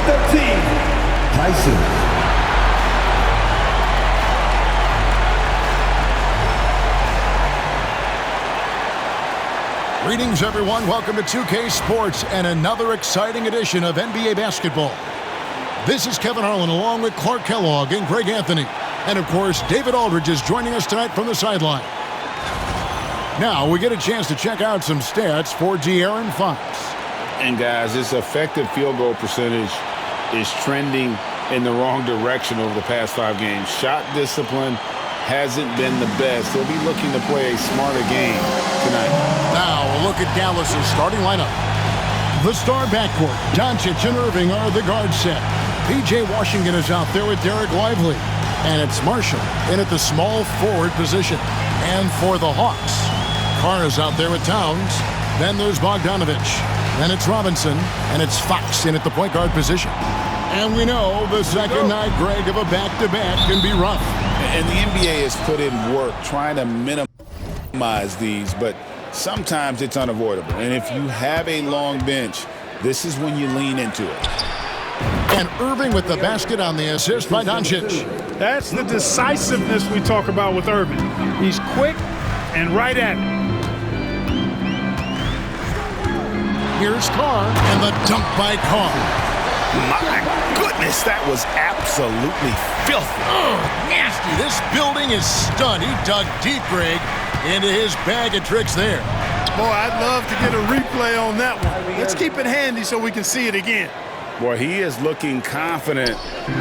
13. Tyson. Greetings, everyone. Welcome to 2K Sports and another exciting edition of NBA basketball. This is Kevin Harlan along with Clark Kellogg and Greg Anthony. And, of course, David Aldridge is joining us tonight from the sideline. Now we get a chance to check out some stats for De'Aaron Fox. And, guys, his effective field goal percentage is trending in the wrong direction over the past 5 games. Shot discipline hasn't been the best. He'll be looking to play a smarter game tonight. Now a look at Dallas' starting lineup. The star backcourt, Doncic and Irving are the guard set. P.J. Washington is out there with Derek Lively. And it's Marshall in at the small forward position. And for the Hawks, Carr is out there with Towns. Then there's Bogdanovich. Then it's Robinson. And it's Fox in at the point guard position. And we know the second night, Greg, of a back-to-back can be rough. And the NBA has put in work trying to minimize these, but sometimes it's unavoidable. And if you have a long bench, this is when you lean into it. And Irving with the basket on the assist by Doncic. That's the decisiveness we talk about with Irving. He's quick and right at it. Here's Carr and the dunk by Carr. My goodness, that was absolutely filthy. Oh, nasty. This building is stunned. He dug deep, Greg, into his bag of tricks there. Boy, I'd love to get a replay on that one. Let's keep it handy so we can see it again. Boy, he is looking confident.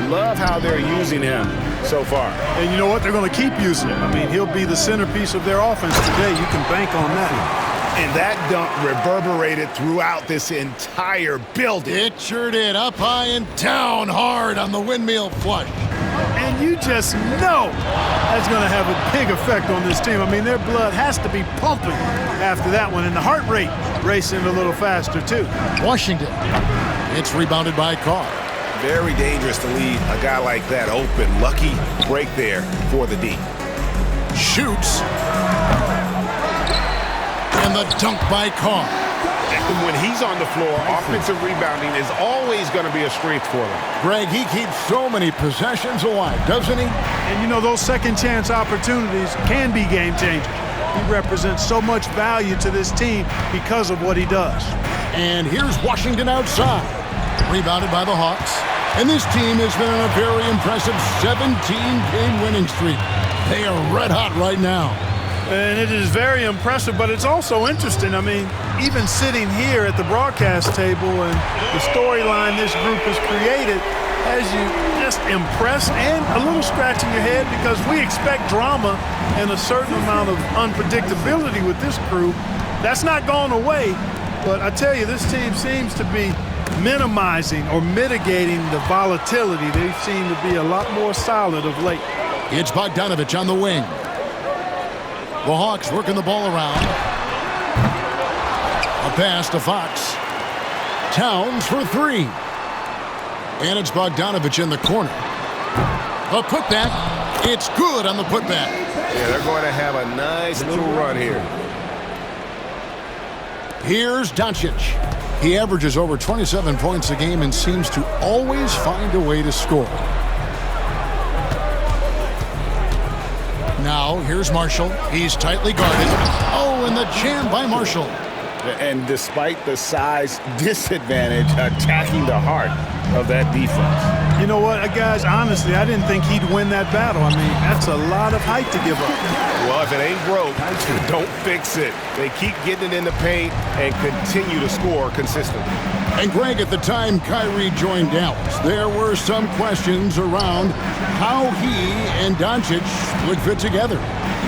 Love how they're using him so far. And you know what? They're going to keep using him. I mean, he'll be the centerpiece of their offense today. You can bank on that. And that dunk reverberated throughout this entire building. It sure did. Up high and down hard on the windmill flush. And you just know that's going to have a big effect on this team. I mean, their blood has to be pumping after that one. And the heart rate racing a little faster, too. Washington. It's rebounded by Carr. Very dangerous to leave a guy like that open. Lucky break there for the D. Shoots. And the dunk by Carr. And when he's on the floor, offensive rebounding is always going to be a strength for them. Greg, he keeps so many possessions alive, doesn't he? And you know, those second chance opportunities can be game changers. He represents so much value to this team because of what he does. And here's Washington outside. Rebounded by the Hawks. And this team has been on a very impressive 17-game winning streak. They are red hot right now. And it is very impressive, but it's also interesting. I mean, even sitting here at the broadcast table and the storyline this group has created has you just impressed and a little scratching your head because we expect drama and a certain amount of unpredictability with this crew. That's not going away, but I tell you, this team seems to be minimizing or mitigating the volatility. They seem to be a lot more solid of late. It's Bogdanovich on the wing. The Hawks working the ball around. A pass to Fox. Towns for 3. And it's Bogdanovich in the corner. A putback. It's good on the putback. Yeah, they're going to have a nice little run here. Here's Doncic. He averages over 27 points a game and seems to always find a way to score. Now, here's Marshall. He's tightly guarded. Oh, and the jam by Marshall. And despite the size disadvantage, attacking the heart of that defense. You know what, guys, honestly, I didn't think he'd win that battle. I mean, that's a lot of height to give up. Well, if it ain't broke, don't fix it. They keep getting it in the paint and continue to score consistently. And Greg, at the time Kyrie joined Dallas, there were some questions around how he and Doncic would fit together.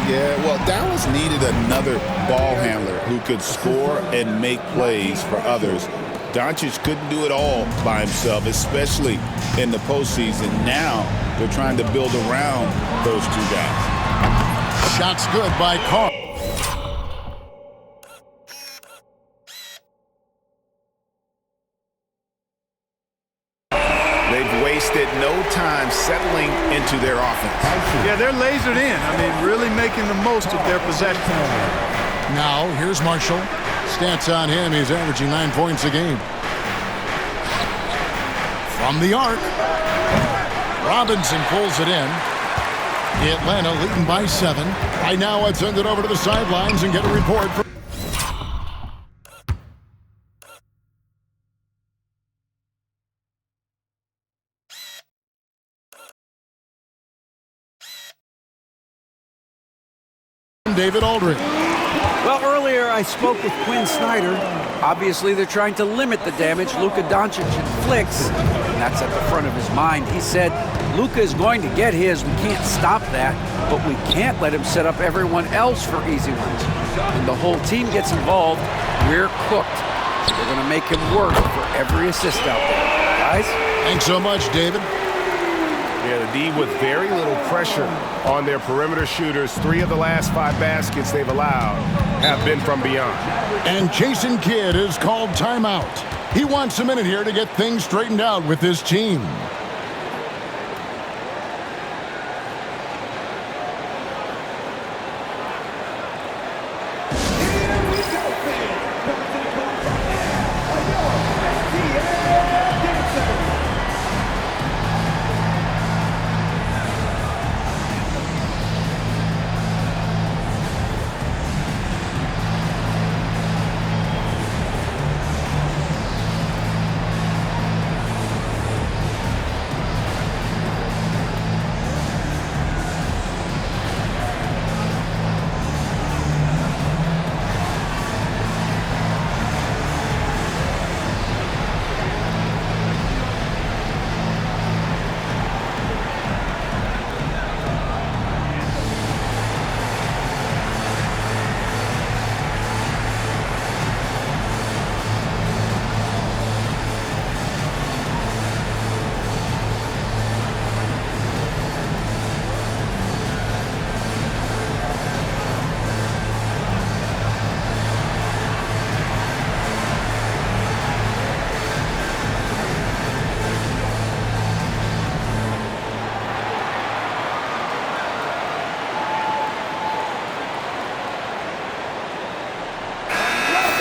Yeah, well, Dallas needed another ball handler who could score and make plays for others. Doncic couldn't do it all by himself, especially in the postseason. Now they're trying to build around those two guys. Shot's good by Carr. They've wasted no time settling into their offense. Yeah, they're lasered in. I mean, really making the most of their possession. Now, here's Marshall. Stats on him, he's averaging 9 points a game. From the arc. Robinson pulls it in. Atlanta leading by 7. Right now, let's send it over to the sidelines and get a report from David Aldridge. Well, earlier I spoke with Quinn Snyder. Obviously, they're trying to limit the damage Luka Doncic inflicts, and that's at the front of his mind. He said, Luka is going to get his. We can't stop that, but we can't let him set up everyone else for easy ones. When the whole team gets involved, we're cooked. They're going to make him work for every assist out there. Guys? Thanks so much, David. Yeah, the D with very little pressure on their perimeter shooters. 3 of the last 5 baskets they've allowed have been from beyond. And Jason Kidd is called timeout. He wants a minute here to get things straightened out with his team.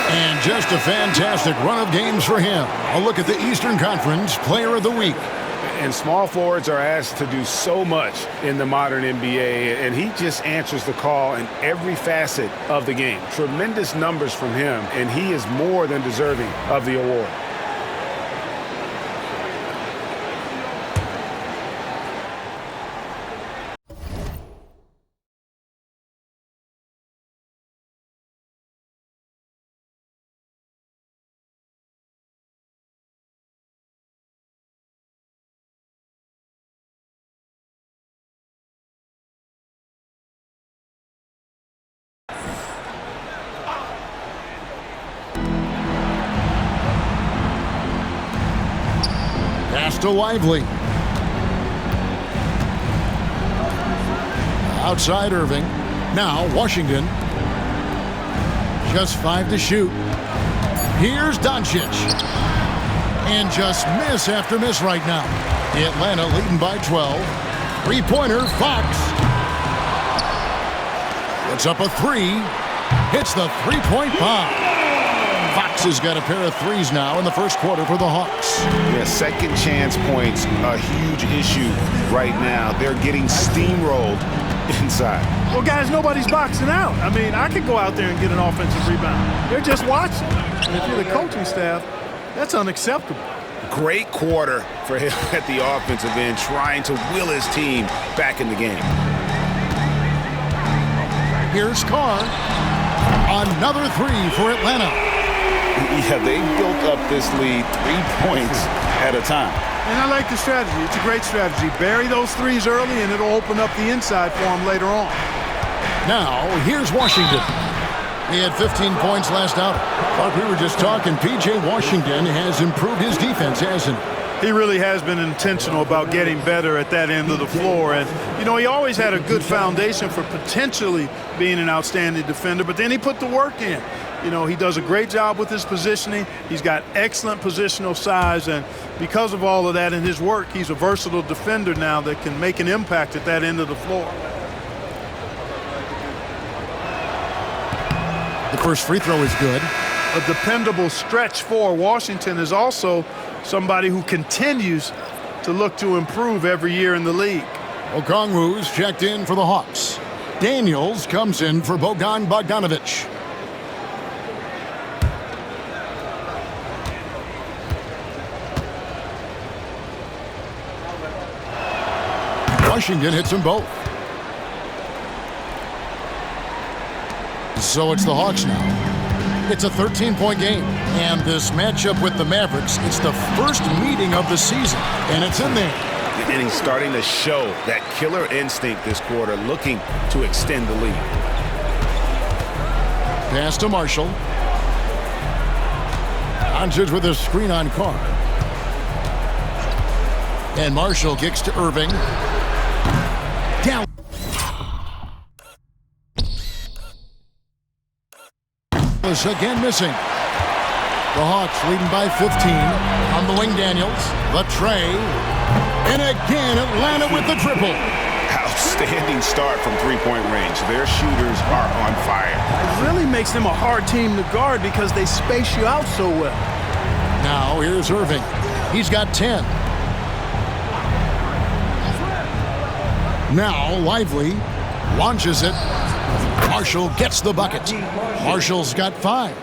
And just a fantastic run of games for him. A look at the Eastern Conference Player of the Week. And small forwards are asked to do so much in the modern NBA, and he just answers the call in every facet of the game. Tremendous numbers from him, and he is more than deserving of the award. Pass to Lively. Outside Irving. Now Washington. Just 5 to shoot. Here's Doncic. And just miss after miss right now. Atlanta leading by 12. Three-pointer, Fox. Puts up a 3. Hits the three-point bomb. Fox has got a pair of threes now in the first quarter for the Hawks. Yeah, second chance points, a huge issue right now. They're getting steamrolled inside. Well, guys, nobody's boxing out. I mean, I could go out there and get an offensive rebound. They're just watching. And if you're the coaching staff, that's unacceptable. Great quarter for him at the offensive end, trying to will his team back in the game. Here's Carr. Another 3 for Atlanta. Yeah, they built up this lead 3 points at a time. And I like the strategy. It's a great strategy. Bury those threes early, and it'll open up the inside for them later on. Now, here's Washington. He had 15 points last outing. Like we were just talking, P.J. Washington has improved his defense, hasn't he? He really has been intentional about getting better at that end of the floor. And, you know, he always had a good foundation for potentially being an outstanding defender, but then he put the work in. You know, he does a great job with his positioning. He's got excellent positional size, and because of all of that in his work, he's a versatile defender now that can make an impact at that end of the floor. The first free throw is good. A dependable stretch for Washington is also somebody who continues to look to improve every year in the league. Okongwu's checked in for the Hawks. Daniels comes in for Bogan Bogdanovic. Washington hits them both. So it's the Hawks now. It's a 13-point game. And this matchup with the Mavericks, it's the first meeting of the season. And it's in there. And he's starting to show that killer instinct this quarter, looking to extend the lead. Pass to Marshall. Doncic with a screen on Carr. And Marshall kicks to Irving. Down. Again missing. The Hawks leading by 15. On the wing, Daniels. The tray. And again, Atlanta with the triple. Outstanding start from three-point range. Their shooters are on fire. It really makes them a hard team to guard because they space you out so well. Now, here's Irving. He's got 10. Now, Lively launches it. Marshall gets the bucket. Marshall's got 5.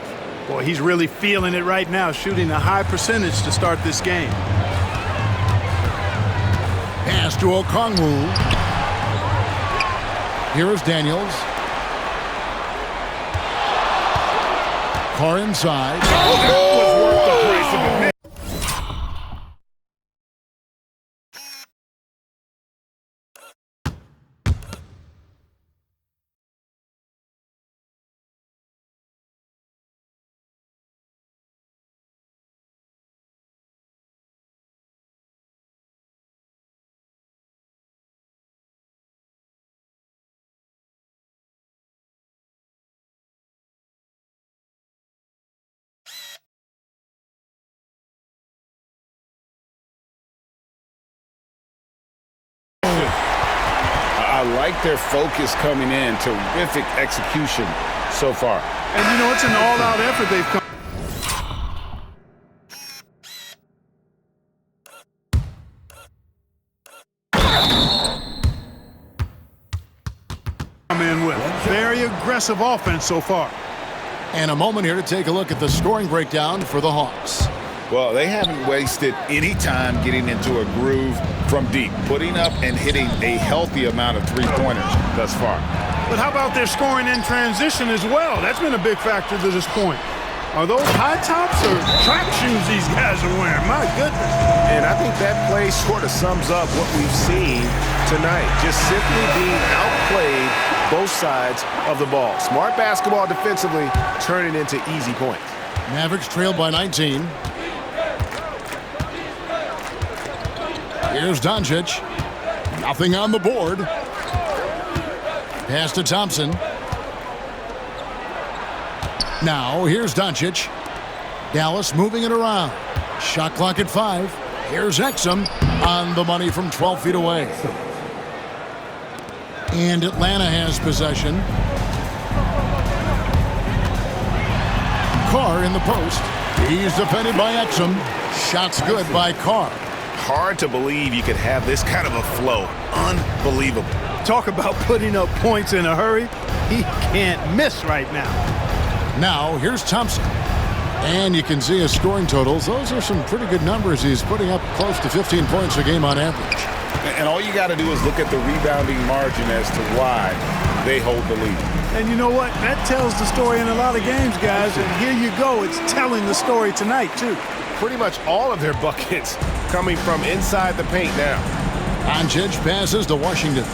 Boy, he's really feeling it right now, shooting a high percentage to start this game. Pass to Okongwu. Here is Daniels. Carr inside. That was worth the price of admission. I like their focus coming in. Terrific execution so far. And you know, it's an all-out effort they've come in with. Very aggressive offense so far. And a moment here to take a look at the scoring breakdown for the Hawks. Well, they haven't wasted any time getting into a groove from deep, putting up and hitting a healthy amount of three-pointers thus far. But how about their scoring in transition as well? That's been a big factor to this point. Are those high tops or track shoes these guys are wearing? My goodness. And I think that play sort of sums up what we've seen tonight. Just simply being outplayed both sides of the ball. Smart basketball defensively, turning into easy points. Mavericks trailed by 19. Here's Doncic. Nothing on the board. Pass to Thompson. Now, here's Doncic. Dallas moving it around. Shot clock at 5. Here's Exum on the money from 12 feet away. And Atlanta has possession. Carr in the post. He's defended by Exum. Shots good by Carr. Hard to believe you could have this kind of a flow. Unbelievable. Talk about putting up points in a hurry. He can't miss right now. Now, here's Thompson. And you can see his scoring totals. Those are some pretty good numbers. He's putting up close to 15 points a game on average. And all you got to do is look at the rebounding margin as to why they hold the lead. And you know what? That tells the story in a lot of games, guys. And here you go. It's telling the story tonight, too. Pretty much all of their buckets coming from inside the paint now. Doncic passes to Washington.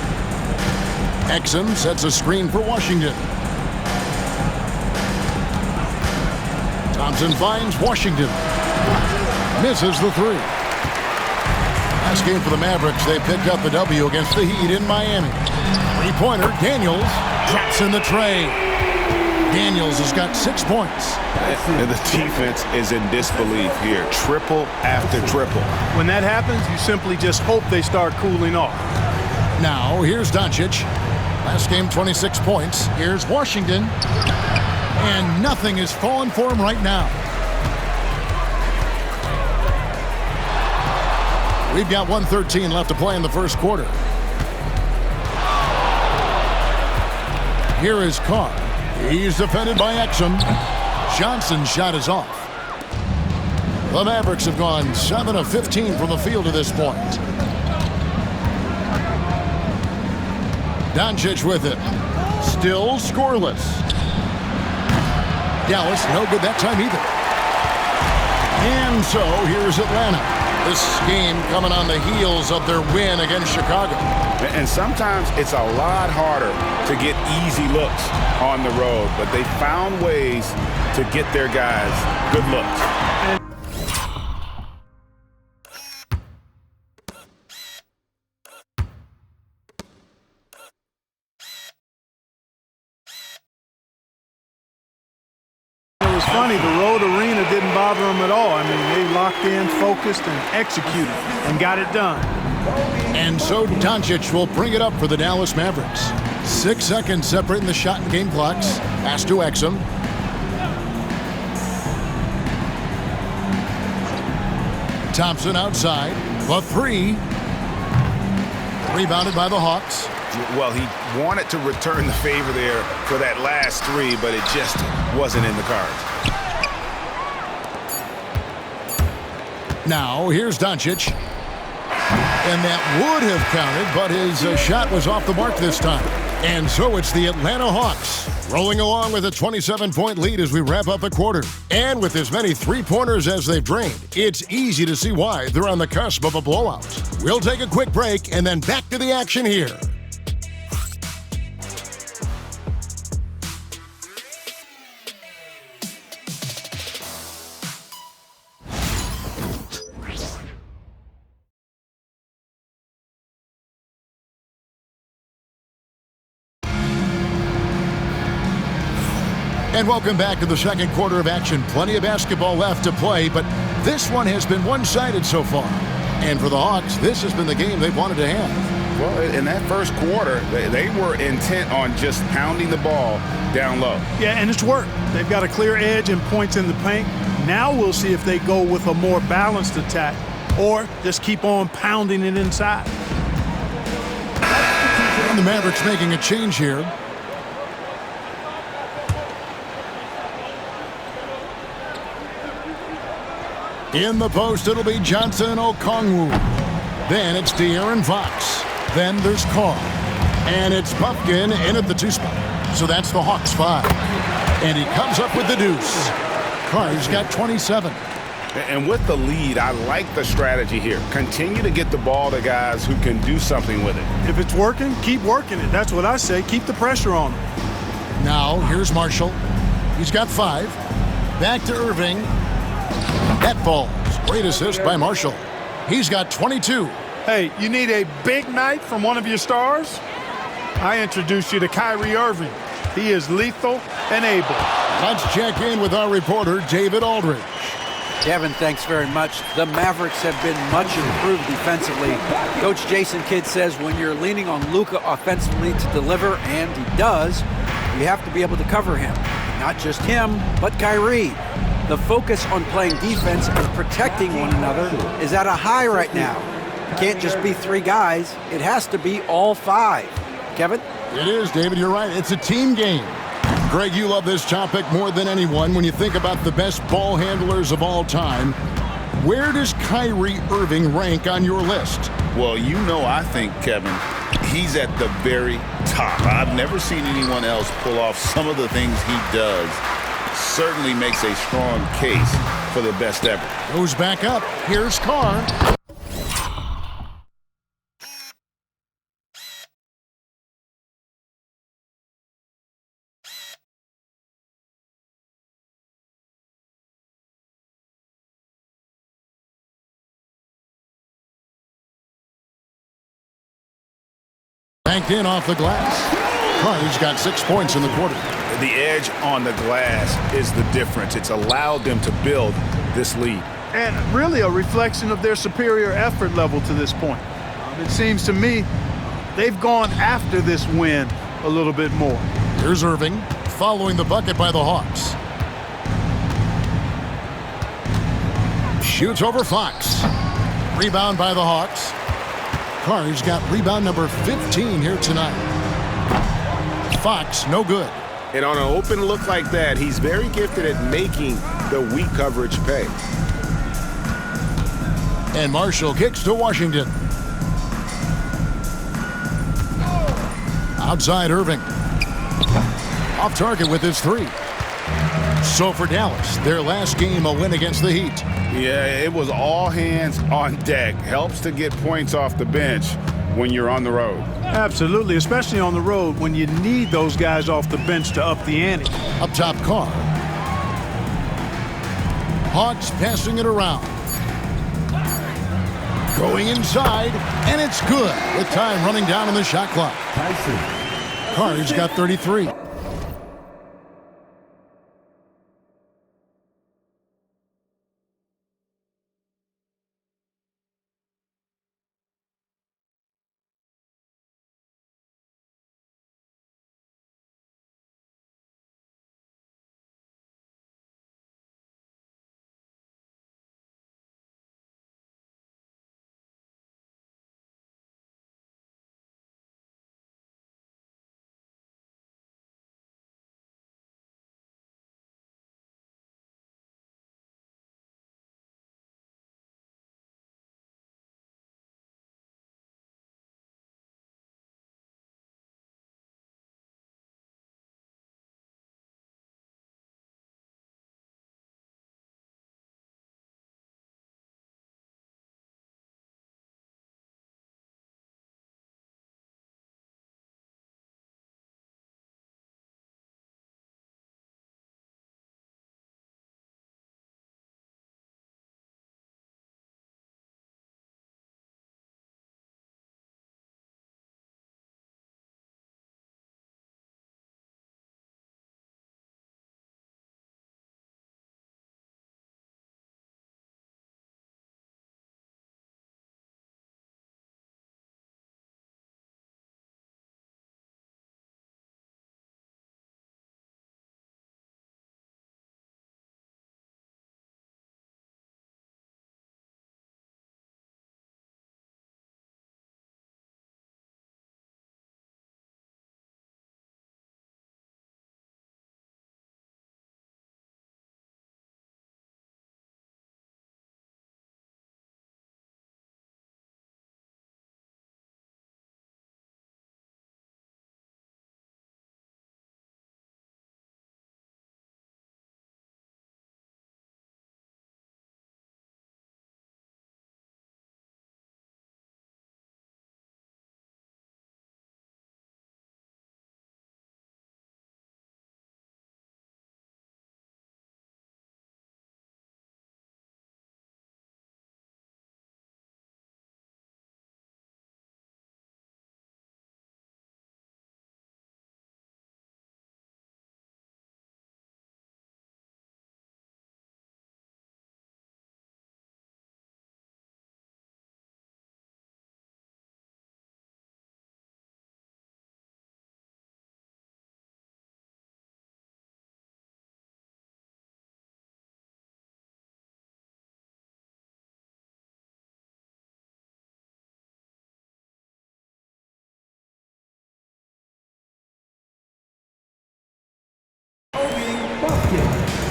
Exum sets a screen for Washington. Thompson finds Washington. Misses the 3. Last game for the Mavericks, they picked up the W against the Heat in Miami. Three-pointer, Daniels drops in the tray. Daniels has got 6 points. And the defense is in disbelief here. Triple after triple. When that happens, you simply just hope they start cooling off. Now, here's Doncic. Last game, 26 points. Here's Washington. And nothing is falling for him right now. We've got 1:13 left to play in the first quarter. Here is Carr. He's defended by Exum. Johnson's shot is off. The Mavericks have gone 7 of 15 from the field to this point. Doncic with it. Still scoreless. Dallas, no good that time either. And so, here's Atlanta. This game coming on the heels of their win against Chicago. And sometimes it's a lot harder to get easy looks on the road, but they found ways to get their guys good looks. It was funny, the road arena didn't bother them at all. I mean, they locked in, focused, and executed, and got it done. And so Doncic will bring it up for the Dallas Mavericks. 6 seconds separating the shot and game clocks. Pass to Exum. Thompson outside. The three. Rebounded by the Hawks. Well, he wanted to return the favor there for that last three, but it just wasn't in the cards. Now, here's Doncic. And that would have counted, but his shot was off the mark this time. And so it's the Atlanta Hawks rolling along with a 27-point lead as we wrap up the quarter. And with as many three-pointers as they've drained, it's easy to see why they're on the cusp of a blowout. We'll take a quick break and then back to the action here. And welcome back to the second quarter of action. Plenty of basketball left to play, but this one has been one-sided so far. And for the Hawks, this has been the game they've wanted to have. Well, in that first quarter, they were intent on just pounding the ball down low. Yeah, and it's worked. They've got a clear edge and points in the paint. Now we'll see if they go with a more balanced attack or just keep on pounding it inside. And the Mavericks making a change here. In the post, it'll be Johnson Okongwu. Then it's De'Aaron Fox. Then there's Carr. And it's Pumpkin in at the 2 spot. So that's the Hawks 5. And he comes up with the deuce. Carr's got 27. And with the lead, I like the strategy here. Continue to get the ball to guys who can do something with it. If it's working, keep working it. That's what I say. Keep the pressure on him. Now, here's Marshall. He's got 5. Back to Irving. That falls. Great assist by Marshall. He's got 22. Hey, you need a big night from one of your stars? I introduce you to Kyrie Irving. He is lethal and able. Let's check in with our reporter, David Aldridge. Kevin, thanks very much. The Mavericks have been much improved defensively. Coach Jason Kidd says when you're leaning on Luka offensively to deliver, and he does, you have to be able to cover him. Not just him, but Kyrie. The focus on playing defense and protecting one another is at a high right now. It can't just be 3 guys. It has to be all 5. Kevin? It is, David. You're right. It's a team game. Greg, you love this topic more than anyone. When you think about the best ball handlers of all time, where does Kyrie Irving rank on your list? Well, you know, I think, Kevin, he's at the very top. I've never seen anyone else pull off some of the things he does. Certainly makes a strong case for the best ever. Goes back up. Here's Carr. Banked in off the glass. Carr's got 6 points in the quarter. The edge on the glass is the difference. It's allowed them to build this lead. And really a reflection of their superior effort level to this point. It seems to me they've gone after this win a little bit more. Here's Irving following the bucket by the Hawks. Shoots over Fox. Rebound by the Hawks. Carr's got rebound number 15 here tonight. Fox, no good. And on an open look like that, he's very gifted at making the weak coverage pay. And Marshall kicks to Washington. Outside Irving. Off target with his three. So for Dallas, their last game a win against the Heat. Yeah, it was all hands on deck. Helps to get points off the bench when you're on the road. Absolutely, especially on the road when you need those guys off the bench to up the ante. Up top, Carr. Hawks passing it around. Going inside, and it's good with time running down on the shot clock. Tyson. Carr's got 33.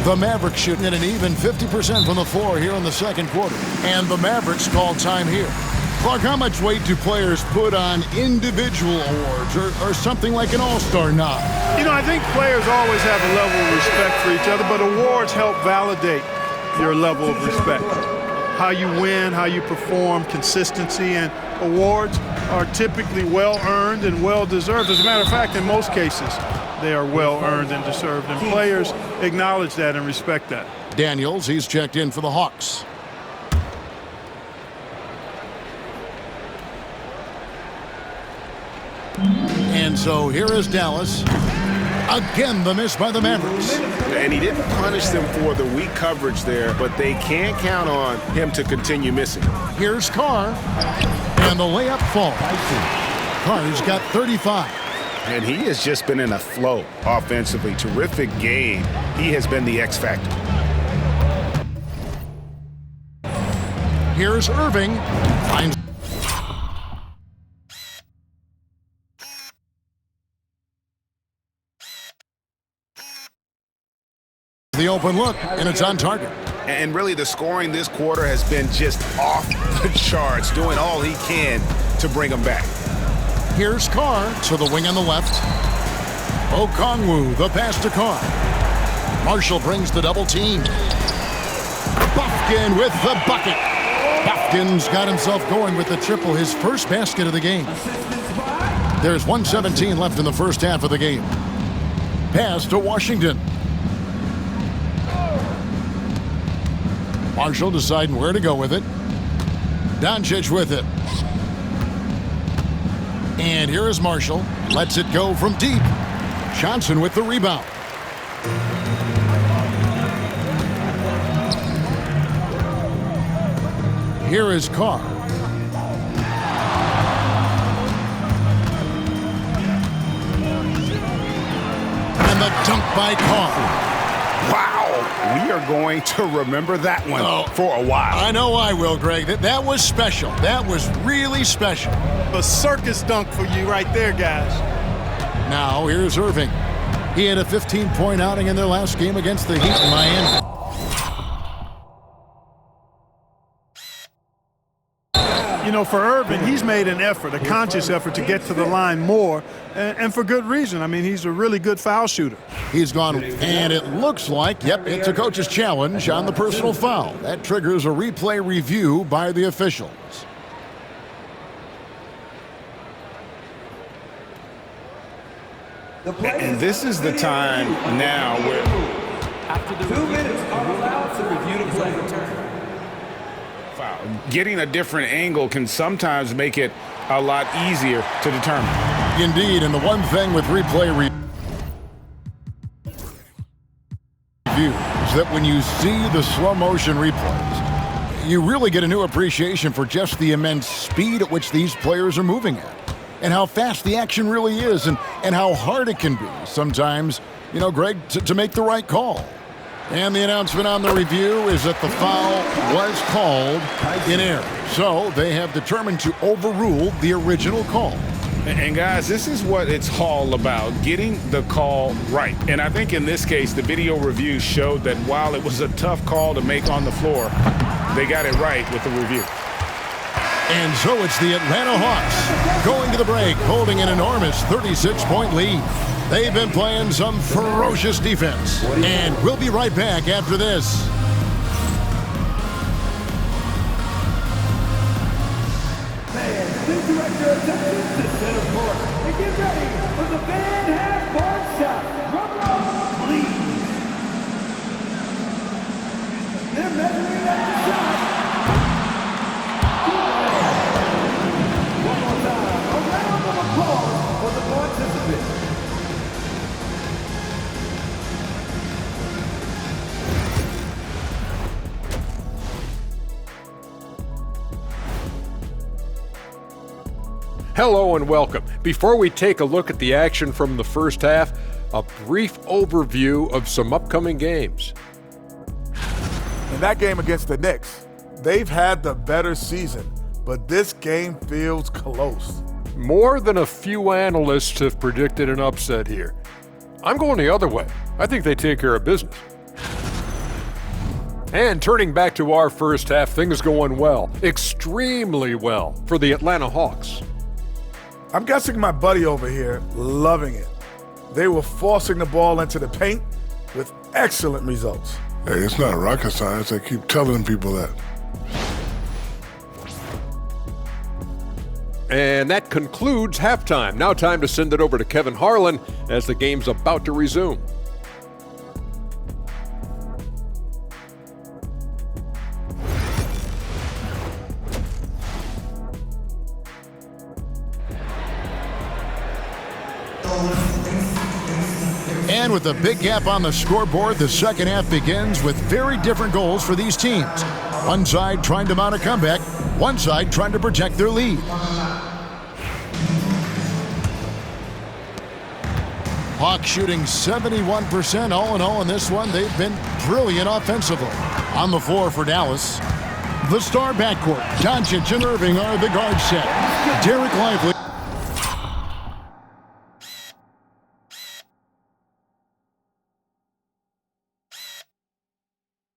The Mavericks shooting at an even 50% from the floor here in the second quarter. And the Mavericks call time here. Clark, how much weight do players put on individual awards or something like an all-star nod? You know, I think players always have a level of respect for each other, but awards help validate your level of respect. How you win, how you perform, consistency, and awards are typically well-earned and well-deserved. As a matter of fact, in most cases, they are well-earned and deserved, and players acknowledge that and respect that. Daniels, he's checked in for the Hawks. And so here is Dallas. Again, the miss by the Mavericks. And he didn't punish them for the weak coverage there, but they can't count on him to continue missing. Here's Carr. And the layup falls. Carr's got 35. And he has just been in a flow offensively. Terrific game. He has been the X factor. Here's Irving. Finds the open look, and it's on target. And really, the scoring this quarter has been just off the charts, doing all he can to bring them back. Here's Carr to the wing on the left. Okongwu, the pass to Carr. Marshall brings the double team. Buffkin with the bucket. Buffkin's got himself going with the triple, his first basket of the game. There's 1:17 left in the first half of the game. Pass to Washington. Marshall deciding where to go with it. Doncic with it. And here is Marshall. Lets it go from deep. Johnson with the rebound. Here is Carr. And the dunk by Carr. Wow, we are going to remember that one for a while. I know I will, Greg. That was special. That was really special. A circus dunk for you right there, guys. Now, here's Irving. He had a 15-point outing in their last game against the Heat in Miami. You know, for Irving, he's made an effort, a conscious effort to get to the line more, and for good reason. I mean, he's a really good foul shooter. He's gone, and it looks like, yep, it's a coach's challenge on the personal foul. That triggers a replay review by the officials. And this is the time now where... After the 2 minutes are allowed to review the play. Getting a different angle can sometimes make it a lot easier to determine. Indeed, and the one thing with replay review is that when you see the slow motion replays, you really get a new appreciation for just the immense speed at which these players are moving at, and how fast the action really is, and how hard it can be sometimes, you know, Greg, to make the right call. And the announcement on the review is that the foul was called in error. So they have determined to overrule the original call. And guys, this is what it's all about, getting the call right. And I think in this case, the video review showed that while it was a tough call to make on the floor, they got it right with the review. And so it's the Atlanta Hawks going to the break, holding an enormous 36-point lead. They've been playing some ferocious defense. And we'll be right back after this. Fans, please direct your attention to center court and get ready for the Van Half-Court shot. Drum roll, please. They're measuring at the shot. One more time, a round of applause for the participants. Hello and welcome. Before we take a look at the action from the first half, a brief overview of some upcoming games. In that game against the Knicks, they've had the better season, but this game feels close. More than a few analysts have predicted an upset here. I'm going the other way. I think they take care of business. And turning back to our first half, things going well, extremely well for the Atlanta Hawks. I'm guessing my buddy over here loving it. They were forcing the ball into the paint with excellent results. Hey, it's not rocket science. I keep telling people that. And that concludes halftime. Now time to send it over to Kevin Harlan as the game's about to resume. And with a big gap on the scoreboard, the second half begins with very different goals for these teams. One side trying to mount a comeback, one side trying to protect their lead. Hawks shooting 71% all in all in this one. They've been brilliant offensively. On the floor for Dallas, The star backcourt, Doncic and Irving are the guard set. Derek Lively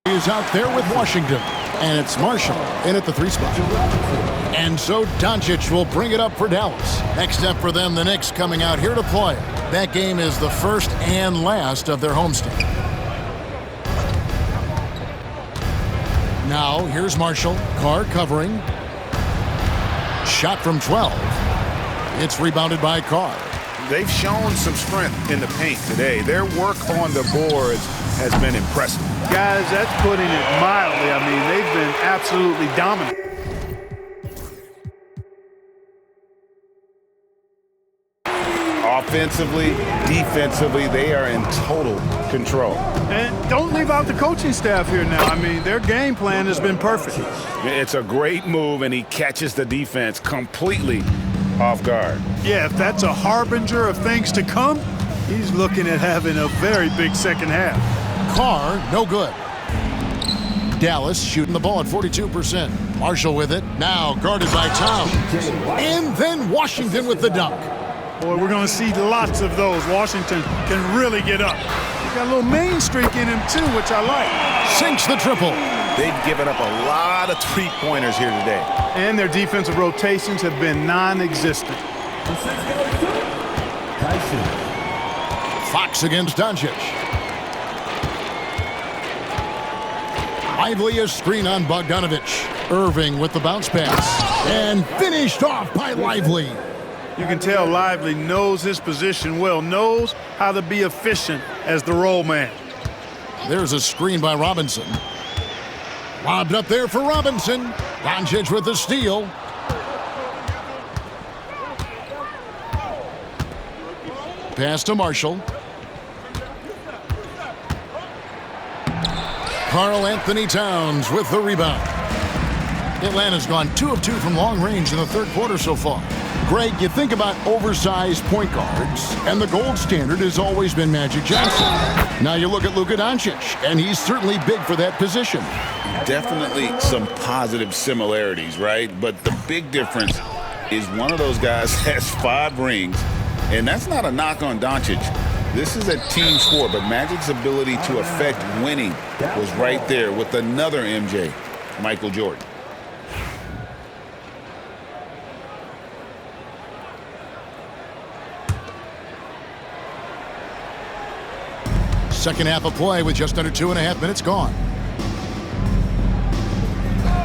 is out there with Washington. And it's Marshall in at the 3 spot. And so Doncic will bring it up for Dallas. Next up for them, the Knicks coming out here to play. That game is the first and last of their homestand. Now, here's Marshall. Carr covering. Shot from 12. It's rebounded by Carr. They've shown some strength in the paint today. Their work on the boards has been impressive. Guys, that's putting it mildly. I mean, they've been absolutely dominant. Offensively, defensively, they are in total control. And don't leave out the coaching staff here now. I mean, their game plan has been perfect. It's a great move, and he catches the defense completely off guard. Yeah, if that's a harbinger of things to come, he's looking at having a very big second half. Carr, no good. Dallas shooting the ball at 42%. Marshall with it. Now guarded by Towns. And then Washington with the dunk. Boy, we're going to see lots of those. Washington can really get up. He's got a little main streak in him, too, which I like. Sinks the triple. They've given up a lot of three-pointers here today. And their defensive rotations have been non-existent. Fox against Doncic. Lively a screen on Bogdanovich. Irving with the bounce pass. And finished off by Lively. You can tell Lively knows his position well, knows how to be efficient as the roll man. There's a screen by Robinson. Lobbed up there for Robinson. Doncic with the steal. Pass to Marshall. Karl Anthony Towns with the rebound. Atlanta's gone 2 of 2 from long range in the third quarter so far. Greg, you think about oversized point guards, and the gold standard has always been Magic Johnson. Now you look at Luka Doncic, and he's certainly big for that position. Definitely some positive similarities, right? But the big difference is one of those guys has 5 rings, and that's not a knock on Doncic. This is a team sport, but Magic's ability to affect winning was right there with another MJ, Michael Jordan. Second half of play with just under 2.5 minutes gone.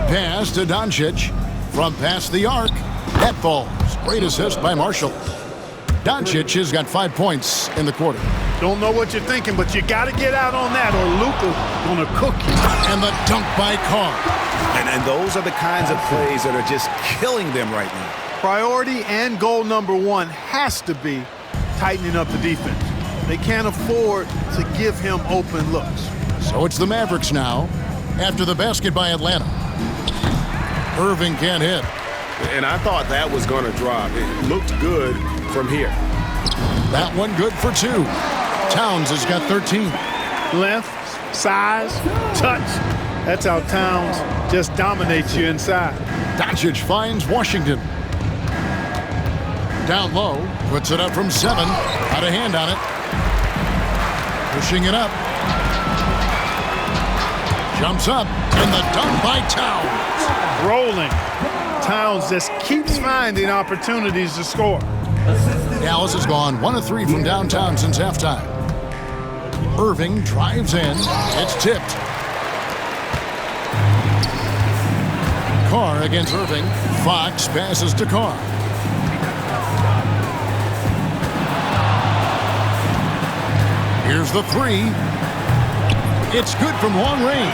Pass to Doncic from past the arc. That falls. Great assist by Marshall. Doncic has got 5 points in the quarter. Don't know what you're thinking, but you got to get out on that or Luka's going to cook you. And the dunk by Carr. And those are the kinds of plays that are just killing them right now. Priority and goal number 1 has to be tightening up the defense. They can't afford to give him open looks. So it's the Mavericks now after the basket by Atlanta. Irving can't hit. And I thought that was going to drop. It looked good from here. That one good for 2. Towns has got 13. Length, size, touch. That's how Towns just dominates you inside. Doncic finds Washington. Down low, puts it up from 7. Got a hand on it. Pushing it up. Jumps up, and the dunk by Towns. Rolling. Towns just keeps finding opportunities to score. Dallas has gone 1 of 3 from downtown since halftime. Irving drives in. It's tipped. Carr against Irving. Fox passes to Carr. Here's the 3. It's good from long range.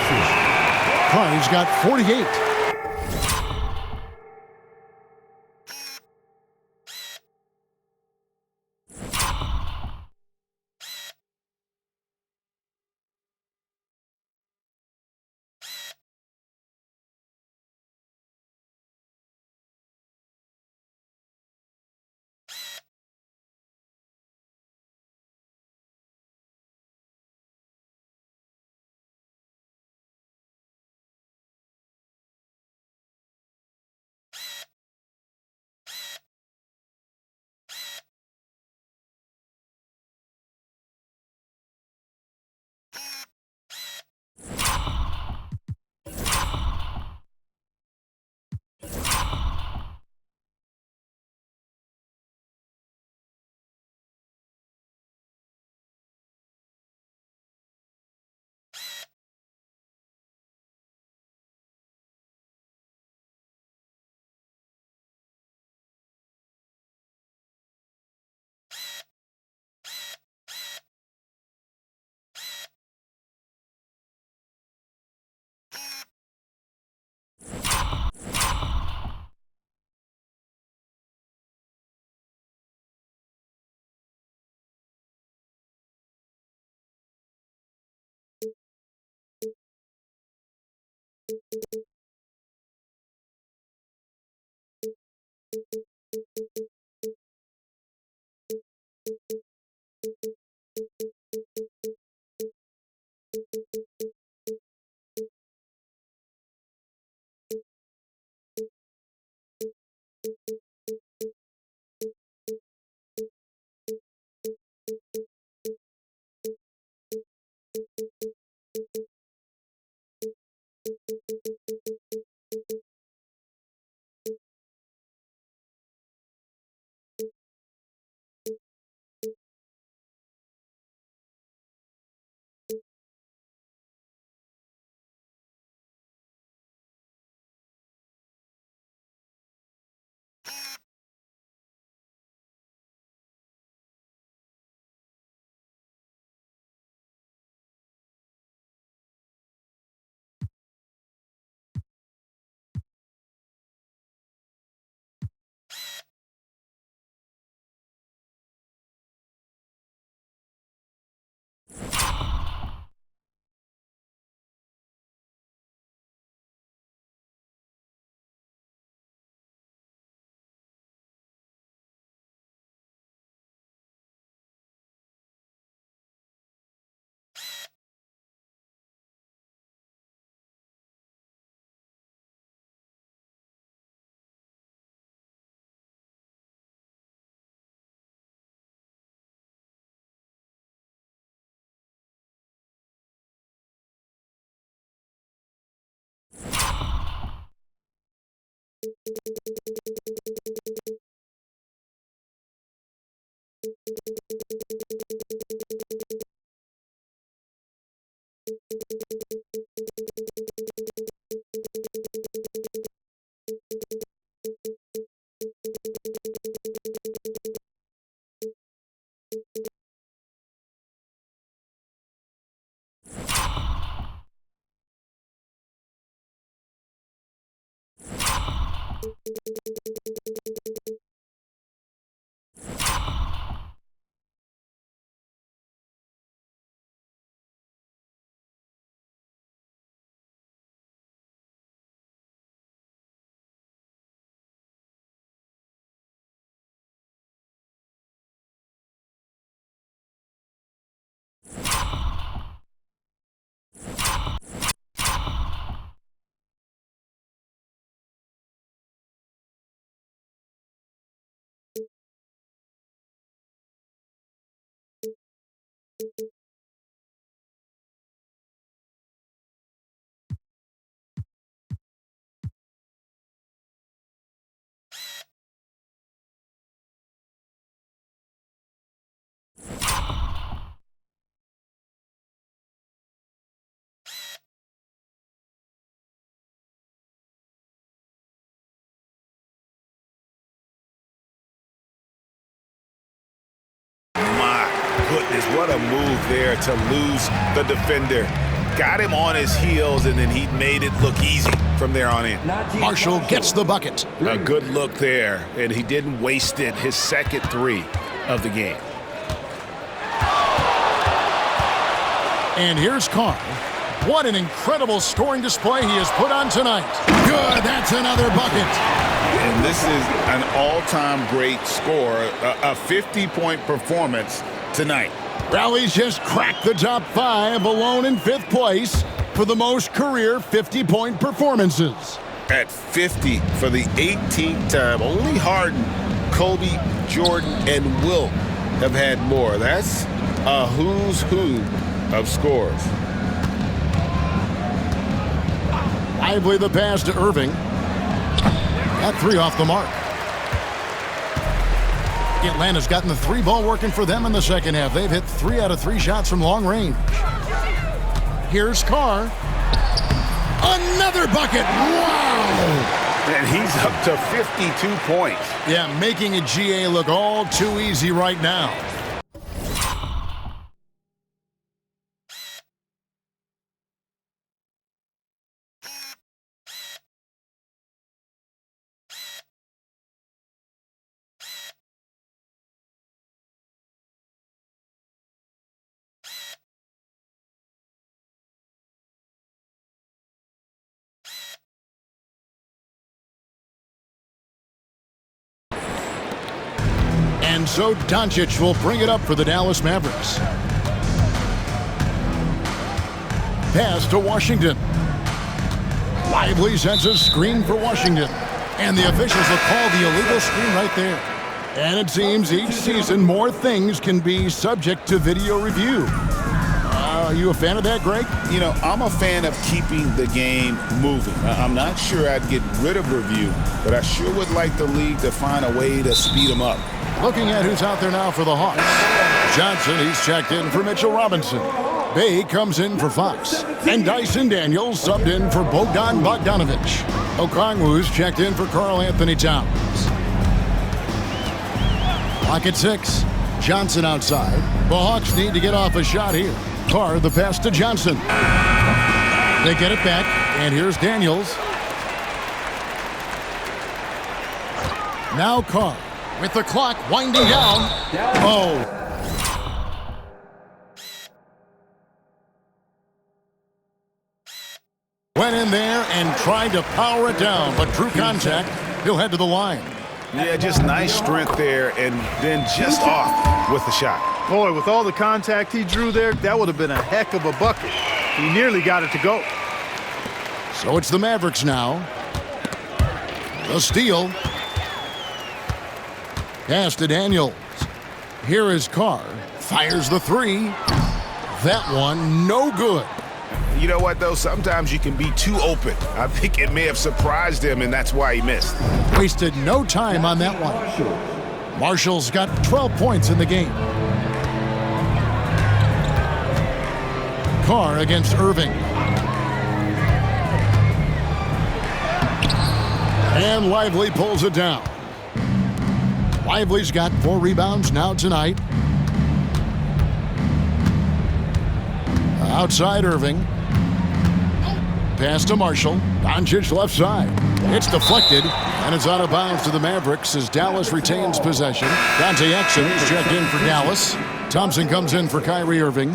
Carr's got 48. My goodness, what a move there to lose the defender. Got him on his heels, and then he made it look easy from there on in. Marshall gets the bucket. A good look there, and he didn't waste it. His second three of the game. And here's Carr. What an incredible scoring display he has put on tonight. Good, that's another bucket. And this is an all-time great score, a 50-point performance tonight. Rally's just cracked the top 5, alone in 5th place for the most career 50-point performances. At 50 for the 18th time, only Harden, Kobe, Jordan, and Wilt have had more. That's a who's who of scores. Lively the pass to Irving. Got 3 off the mark. Atlanta's gotten the 3 ball working for them in the second half. They've hit 3 out of 3 shots from long range. Here's Carr. Another bucket. Wow. And he's up to 52 points. Yeah, making a GA look all too easy right now. And so Doncic will bring it up for the Dallas Mavericks. Pass to Washington. Lively sets a screen for Washington. And the officials will call the illegal screen right there. And it seems each season more things can be subject to video review. Are you a fan of that, Greg? You know, I'm a fan of keeping the game moving. I'm not sure I'd get rid of review, but I sure would like the league to find a way to speed them up. Looking at who's out there now for the Hawks. Johnson, he's checked in for Mitchell Robinson. Bay comes in for Fox. And Dyson Daniels subbed in for Bogdan Bogdanovic. Okongwu's checked in for Karl Anthony Towns. Clock at 6. Johnson outside. The Hawks need to get off a shot here. Carr, the pass to Johnson. They get it back, and here's Daniels. Now Carr, with the clock winding down. Oh. Went in there and tried to power it down, but drew contact. He'll head to the line. Yeah, just nice strength there, and then just off with the shot. Boy, with all the contact he drew there, that would have been a heck of a bucket. He nearly got it to go. So it's the Mavericks now. The steal. Pass to Daniels. Here is Carr. Fires the three. That one, no good. You know what, though? Sometimes you can be too open. I think it may have surprised him, and that's why he missed. Wasted no time on that one. Marshall's got 12 points in the game. Carr against Irving. And Lively pulls it down. Lively's got 4 rebounds now tonight. Outside Irving. Pass to Marshall. Doncic left side. It's deflected, and it's out of bounds to the Mavericks as Dallas retains possession. Dante Exum is checked in for Dallas. Thompson comes in for Kyrie Irving.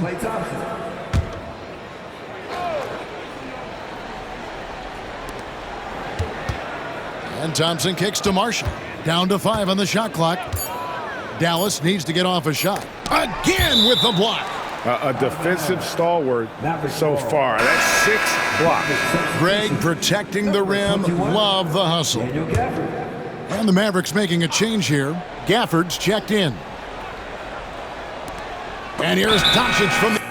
And Thompson kicks to Marshall. Down to 5 on the shot clock. Dallas needs to get off a shot. Again with the block. A defensive stalwart so far. That's 6 blocks. Greg protecting the rim. Love the hustle. And the Mavericks making a change here. Gafford's checked in. And here's Doncic from the...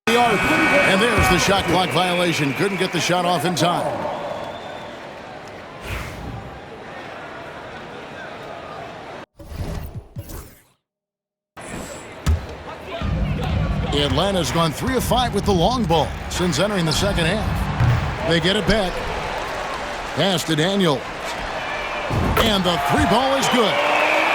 And there's the shot clock violation. Couldn't get the shot off in time. Atlanta's gone 3 of 5 with the long ball since entering the second half. They get it back. Pass to Daniels. And the 3-ball is good.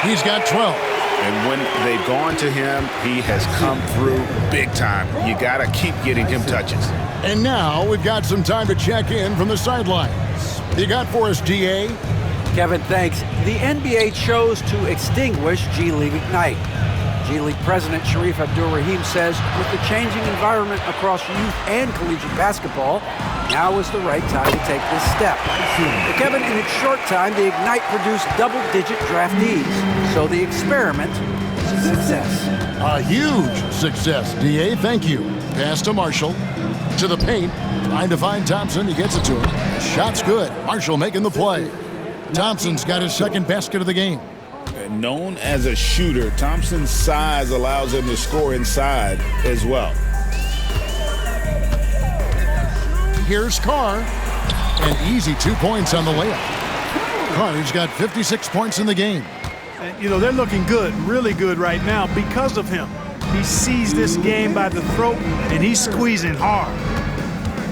He's got 12. And when they've gone to him, he has come through big time. You got to keep getting him touches. And now we've got some time to check in from the sidelines. You got for us, DA? Kevin, thanks. The NBA chose to extinguish G League Ignite. G League President Sharif Abdur-Rahim says with the changing environment across youth and collegiate basketball, now is the right time to take this step. But Kevin, in its short time, the Ignite produced double-digit draftees, so the experiment is a success. A huge success, DA. Thank you. Pass to Marshall. To the paint. Trying to find Thompson. He gets it to him. Shot's good. Marshall making the play. Thompson's got his second basket of the game. Known as a shooter, Thompson's size allows him to score inside as well. Here's Carr. An easy 2 points on the layup. Carr's got 56 points in the game. And, you know, they're looking good, really good right now because of him. He sees this game by the throat, and he's squeezing hard.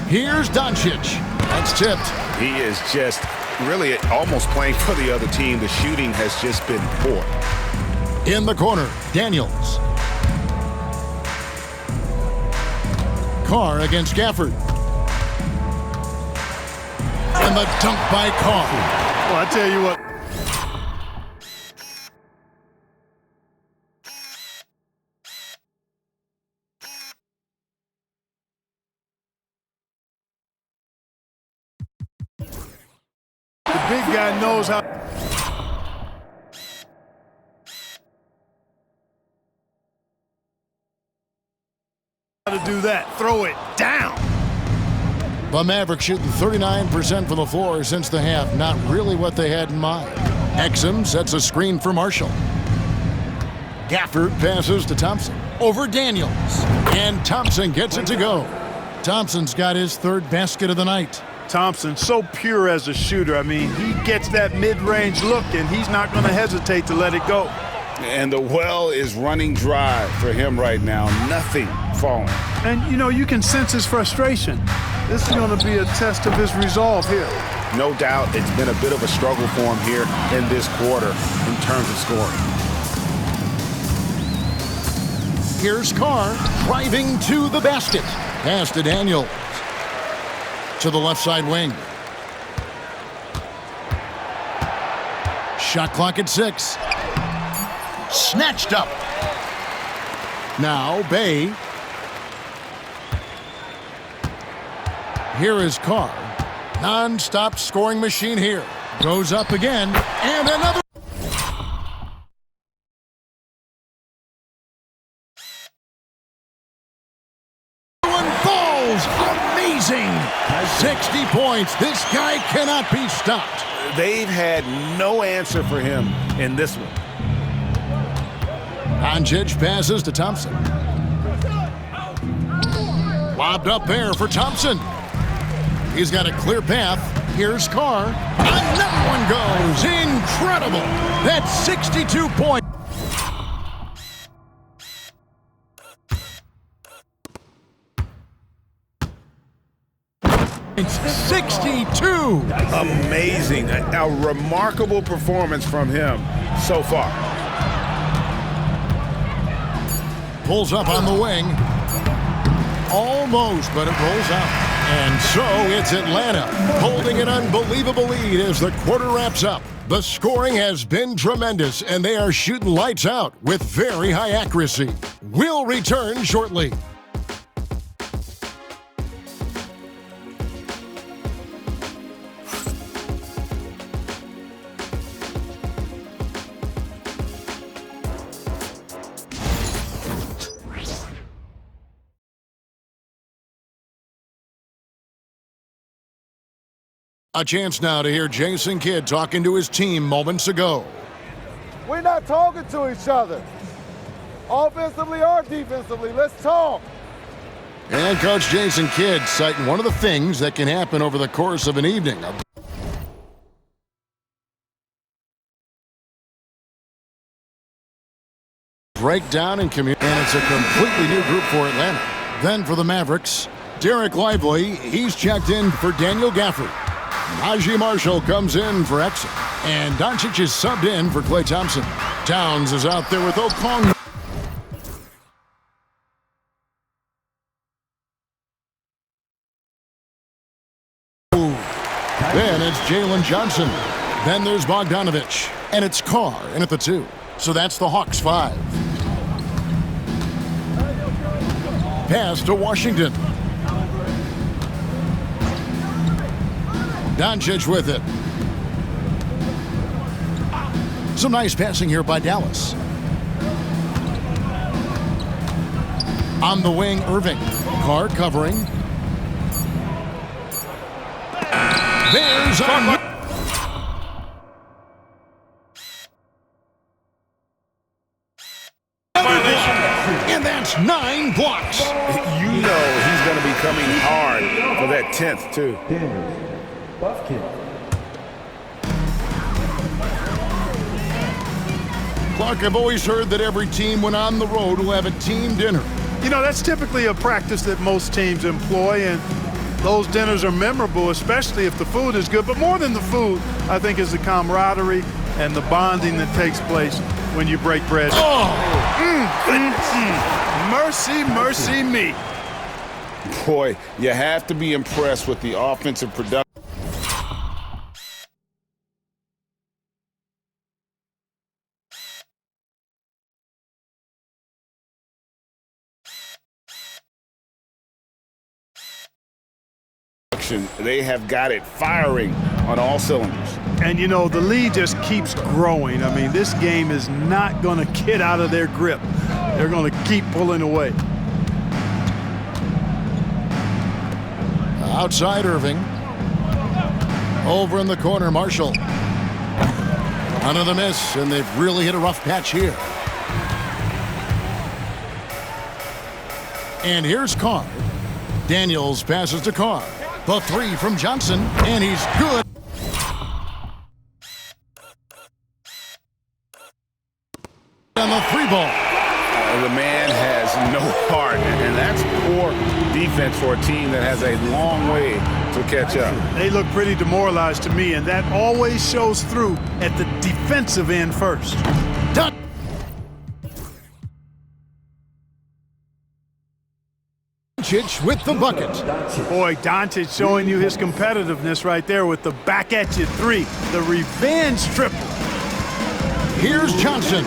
Here's Doncic. That's tipped. He is just really almost playing for the other team. The shooting has just been poor. In the corner, Daniels. Carr against Gafford. And the dunk by Carr. Well, I tell you what, big guy knows how to do that. Throw it down. The Mavericks shooting 39% from the floor since the half. Not really what they had in mind. Exum sets a screen for Marshall. Gafford passes to Thompson. Over Daniels. And Thompson gets it to go. Thompson's got his third basket of the night. Thompson, so pure as a shooter. I mean, he gets that mid-range look, and he's not going to hesitate to let it go. And the well is running dry for him right now. Nothing falling. And, you know, you can sense his frustration. This is going to be a test of his resolve here. No doubt it's been a bit of a struggle for him here in this quarter in terms of scoring. Here's Carr driving to the basket. Pass to Daniels. To the left side wing. Shot clock at 6. Snatched up. Now Bay. Here is Carr. Non-stop scoring machine here. Goes up again. And another. One falls. Amazing. 60 points. This guy cannot be stopped. They've had no answer for him in this one. Doncic passes to Thompson. Lobbed up there for Thompson. He's got a clear path. Here's Carr. Another one goes. Incredible. That's 62 points. It's 62. Amazing. A remarkable performance from him so far. Pulls up on the wing. Almost, but it rolls out. And so it's Atlanta holding an unbelievable lead as the quarter wraps up. The scoring has been tremendous, and they are shooting lights out with very high accuracy. We'll return shortly. A chance now to hear Jason Kidd talking to his team moments ago. We're not talking to each other, offensively or defensively. Let's talk. And Coach Jason Kidd citing one of the things that can happen over the course of an evening. Breakdown and community. And it's a completely new group for Atlanta. Then for the Mavericks, Derek Lively, he's checked in for Daniel Gafford. Najee Marshall comes in for Exum. And Doncic is subbed in for Klay Thompson. Towns is out there with Okong. Then it's Jalen Johnson. Then there's Bogdanovich. And it's Carr in at the 2. So that's the Hawks 5. Pass to Washington. Doncic with it. Some nice passing here by Dallas. On the wing, Irving. Carr covering. There's a... And that's 9 blocks. You know he's going to be coming hard for that 10th, too. Clark, I've always heard that every team when on the road will have a team dinner. You know, that's typically a practice that most teams employ, and those dinners are memorable, especially if the food is good. But more than the food, I think, is the camaraderie and the bonding that takes place when you break bread. Mercy, mercy me. Boy, you have to be impressed with the offensive production. production. They have got it firing on all cylinders. And, you know, the lead just keeps growing. I mean, this game is not going to get out of their grip. They're going to keep pulling away. Outside Irving. Over in the corner, Marshall. Another miss, and they've really hit a rough patch here. And here's Carr. Daniels passes to Carr. The three from Johnson, and he's good. And the three ball. The man has no heart, and that's poor defense for a team that has a long way to catch up. They look pretty demoralized to me, and that always shows through at the defensive end first. Done. Doncic with the bucket. Boy, Doncic showing you his competitiveness right there with the back at you three, the revenge triple. Here's Johnson.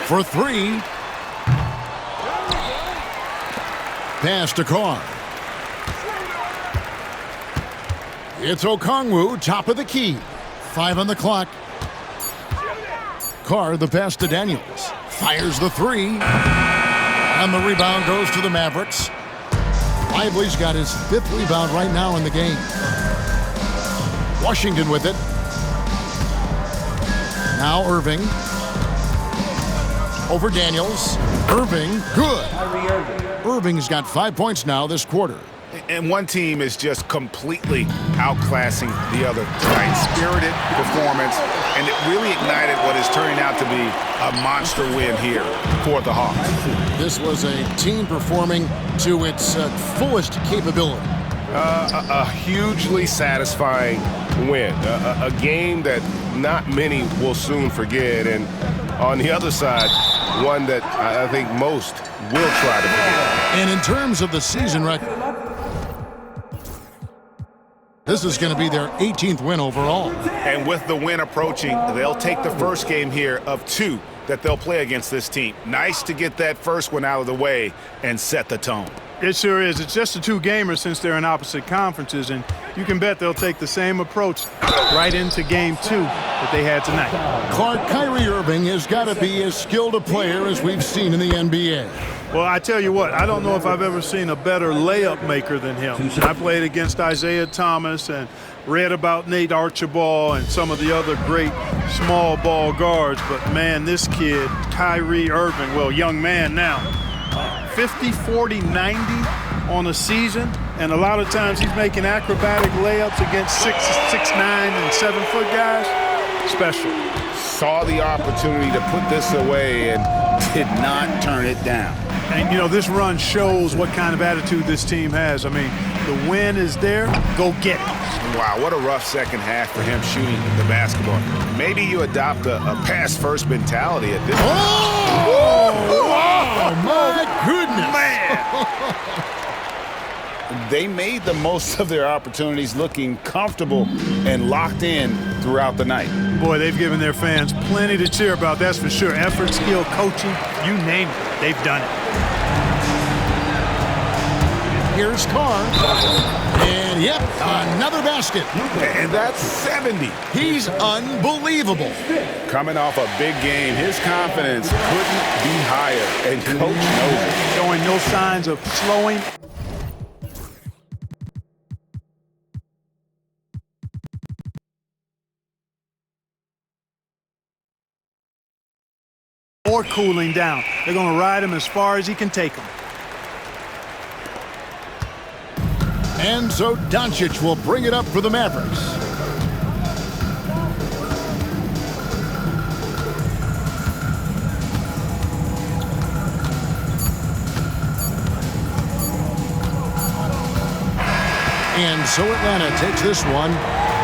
For three. Pass to Carr. It's Okongwu, top of the key. 5 on the clock. Carr, the pass to Daniels. Fires the three. And the rebound goes to the Mavericks. Lively's got his 5th rebound right now in the game. Washington with it. Now Irving. Over Daniels. Irving, good. Irving's got 5 points now this quarter. And one team is just completely outclassing the other tonight. Spirited performance, and it really ignited what is turning out to be a monster win here for the Hawks. This was a team performing to its fullest capability. A hugely satisfying win. A game that not many will soon forget. And on the other side, one that I think most will try to forget. And in terms of the season record, this is going to be their 18th win overall. And with the win approaching, they'll take the first game here of 2 that they'll play against this team. Nice to get that first one out of the way and set the tone. It sure is. It's just a 2-gamer since they're in opposite conferences, and you can bet they'll take the same approach right into game 2 that they had tonight. Kyrie Irving has got to be as skilled a player as we've seen in the NBA. Well, I tell you what, I don't know if I've ever seen a better layup maker than him. I played against Isaiah Thomas and read about Nate Archibald and some of the other great small ball guards, but man, this kid, Kyrie Irving, well, young man now, 50, 40, 90 on a season, and a lot of times he's making acrobatic layups against 6'9", and 7-foot guys. Special. Saw the opportunity to put this away and did not turn it down. And, you know, this run shows what kind of attitude this team has. I mean, the win is there, go get it. Wow, what a rough second half for him shooting the basketball. Maybe you adopt a pass-first mentality at this point. Oh, my goodness. Man. They made the most of their opportunities, looking comfortable and locked in throughout the night. Boy, they've given their fans plenty to cheer about, that's for sure. Effort, skill, coaching, you name it, they've done it. Here's Carr. And, yep, another basket. And that's 70. He's unbelievable. Coming off a big game, his confidence couldn't be higher, and Coach knows it. Showing no signs of slowing. Or cooling down. They're going to ride him as far as he can take him. And so Doncic will bring it up for the Mavericks. And so Atlanta takes this one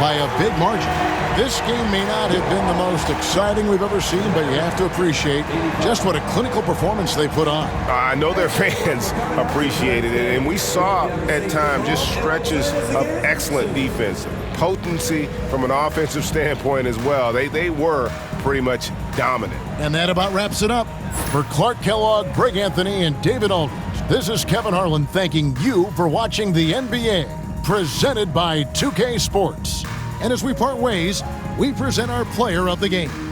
by a big margin. This game may not have been the most exciting we've ever seen, but you have to appreciate just what a clinical performance they put on. I know their fans appreciated it, and we saw at times just stretches of excellent defense, potency from an offensive standpoint as well. They were pretty much dominant. And that about wraps it up. For Clark Kellogg, Greg Anthony, and David Aldridge, This is Kevin Harlan thanking you for watching the NBA, presented by 2K Sports. And as we part ways, we present our player of the game.